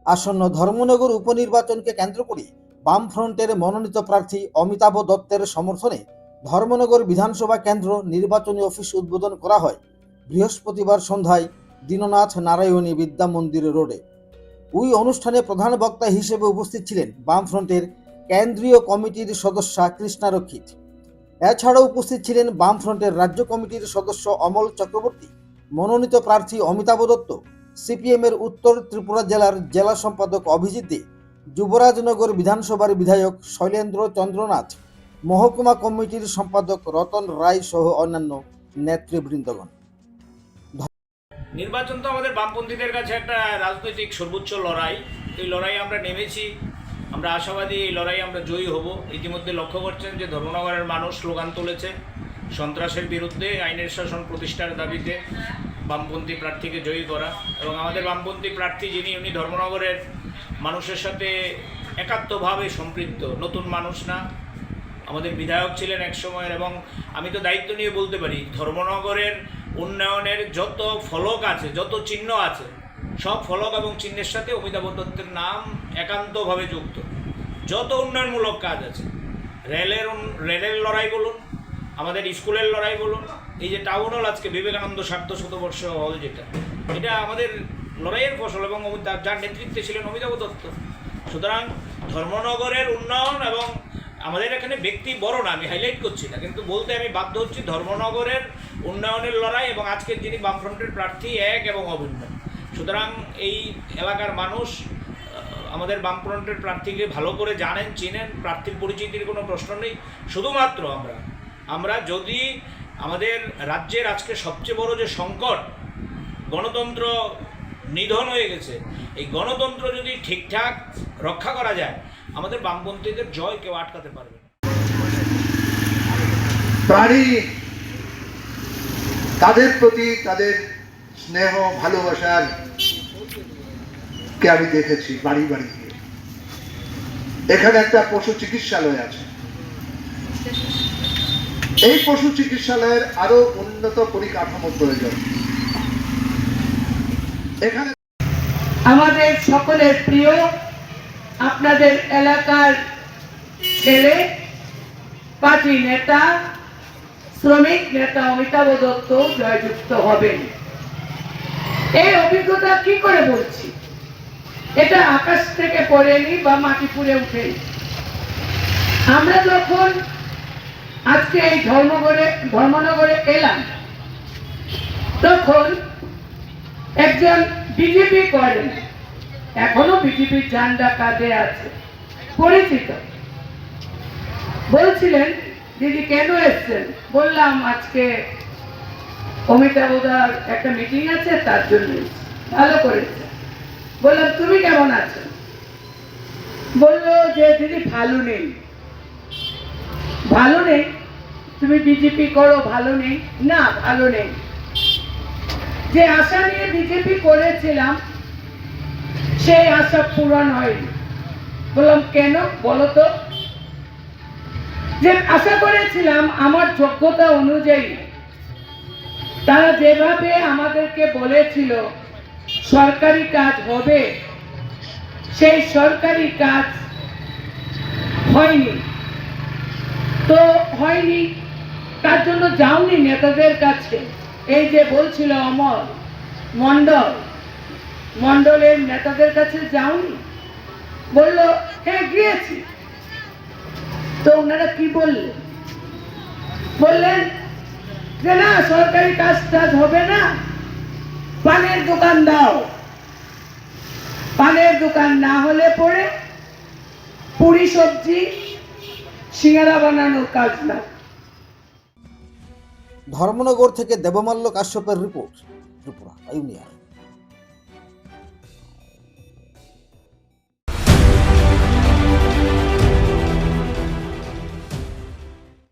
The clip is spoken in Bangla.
আসন্ন ধর্মনগর উপনির্বাচনকে কেন্দ্র করে বামফ্রন্টের মনোনীত প্রার্থী অমিতাভ দত্তের সমর্থনে ধর্মনগর বিধানসভা কেন্দ্র নির্বাচনী অফিস উদ্বোধন করা হয় বৃহস্পতিবার সন্ধ্যায় দীননাথ নারায়ণী বিদ্যা মন্দির রোডে। ওই অনুষ্ঠানে প্রধান বক্তা হিসেবে উপস্থিত ছিলেন বামফ্রন্টের কেন্দ্রীয় কমিটির সদস্যা কৃষ্ণা রক্ষিত। এছাড়াও উপস্থিত ছিলেন বামফ্রন্টের রাজ্য কমিটির সদস্য অমল চক্রবর্তী, মনোনীত প্রার্থী অমিতাভ দত্ত, সিপিএমের উত্তর ত্রিপুরা জেলার জেলা সম্পাদক অভিজিৎ দে, যুবরাজনগর বিধানসভার বিধায়ক শৈলেন্দ্র চন্দ্রনাথ, মহকুমা কমিটির সম্পাদক রতন রায় সহ অন্যান্য নেতৃবৃন্দগণ। নির্বাচন তো আমাদের বামপন্থীদের কাছে একটা রাজনৈতিক সর্বোচ্চ লড়াই। এই লড়াই আমরা নেমেছি, আমরা আশাবাদী এই লড়াই আমরা জয়ী হব। ইতিমধ্যে লক্ষ্য করছেন যে ধর্মনগরের মানুষ স্লোগান তুলেছে সন্ত্রাসের বিরুদ্ধে, আইনের শাসন প্রতিষ্ঠার দাবিতে বামপন্থী প্রার্থীকে জয়ী করা। এবং আমাদের বামপন্থী প্রার্থী উনি ধর্মনগরের মানুষের সাথে একাত্মভাবে সম্পৃক্ত, নতুন মানুষ না, আমাদের বিধায়ক ছিলেন এক সময়ের। এবং আমি তো দায়িত্ব নিয়ে বলতে পারি ধর্মনগরের উন্নয়নের যত ফলক আছে, যত চিহ্ন আছে, সব ফলক এবং চিহ্নের সাথে অমিতাভ দত্তের নাম একান্তভাবে যুক্ত। যত উন্নয়নমূলক কাজ আছে, রেলের লড়াই বলুন, আমাদের স্কুলের লড়াই বলুন, এই যে টাউন হল আজকে বিবেকানন্দ শতবর্ষ হল, এটা আমাদের লড়াইয়ের ফসল এবং যার নেতৃত্বে ছিলেন অমিতাভ দত্ত। সুতরাং ধর্মনগরের উন্নয়ন, এবং আমাদের এখানে ব্যক্তি বড় না, আমি হাইলাইট করছি না, কিন্তু বলতে আমি বাধ্য হচ্ছি ধর্মনগরের উন্নয়নের লড়াই এবং আজকের যিনি বামফ্রন্টের প্রার্থী এক এবং অভিন্ন। সুতরাং এই এলাকার মানুষ আমাদের বামফ্রন্টের প্রার্থীকে ভালো করে জানেন, চিনেন, প্রার্থীর পরিচিতির কোনো প্রশ্ন নেই। শুধুমাত্র আমরা যদি আমাদের রাজ্যের আজকে সবচেয়ে বড় যে সংকট, গণতন্ত্র নিধন হয়ে গেছে, এই গণতন্ত্র যদি ঠিকঠাক রক্ষা করা যায়, আমাদের বামপন্থীদের জয় কেউ আটকাতে পারবে না। প্রাণী তাদের প্রতি তাদের স্নেহ ভালোবাসার কে আমি দেখেছি বাড়ি বাড়ি গিয়ে। এখানে একটা পশু চিকিৎসালয় আছে, এই পশু চিকিৎসালয়ের আরো উন্নত পরিকাঠামো প্রয়োজন। এখানে আমাদের সকলের প্রিয় আপনাদের এলাকার ছেলে, পার্টি নেতা, শ্রমিক নেতা অমিতাভ দত্ত জয়যুক্ত হবেন। এই অভিজ্ঞতা কি করে বলছি, এটা আকাশ থেকে পড়েনি বা মাটি পুড়ে উঠেনি। আমরা যখন আজকে এই ধর্মনগরে এলাম, তখন একজন বিজেপি করেন, এখনো বিজেপির ঝান্ডা কাঁধে আছে, পরিচিত, বলছিলেন দিদি কেন এসছেন? বললাম আজকে অমিতাভদার একটা মিটিং আছে, তার জন্য। ভালো করেছে। বললাম তুমি কেমন আছো? বললো যে দিদি ভালো নেই। ভালো নেই? তুমি বিজেপি করো, ভালো নেই? না, ভালো নেই। যে আশা নিয়ে বিজেপি করেছিলাম সেই আশা পূরণ হয়নি। বললাম কেন বলো তো? যে আশা করেছিলাম আমার যোগ্যতা অনুযায়ী, তারা যেভাবে আমাদেরকে বলেছিল সরকারি কাজ হবে, সেই সরকারি কাজ হয়নি। তো হয়নি, তার জন্য যাওনি নেতাদের কাছে। এই যে বলছিল অমল মন্ডলের নেতাদের কাছে যাওনি? বললো হ্যাঁ গিয়েছি। তো ওনারা কি বললেন যে না, সরকারি কাজ হবে না, পানের দোকান দাও। পানের দোকান না হলে পরে পুরি সবজি সিঙ্গারা বানানোর কাজ না। ধর্মনগর থেকে দেবমাল্য কাশ্যপের রিপোর্ট, ত্রিপুরা ইউনিয়ন।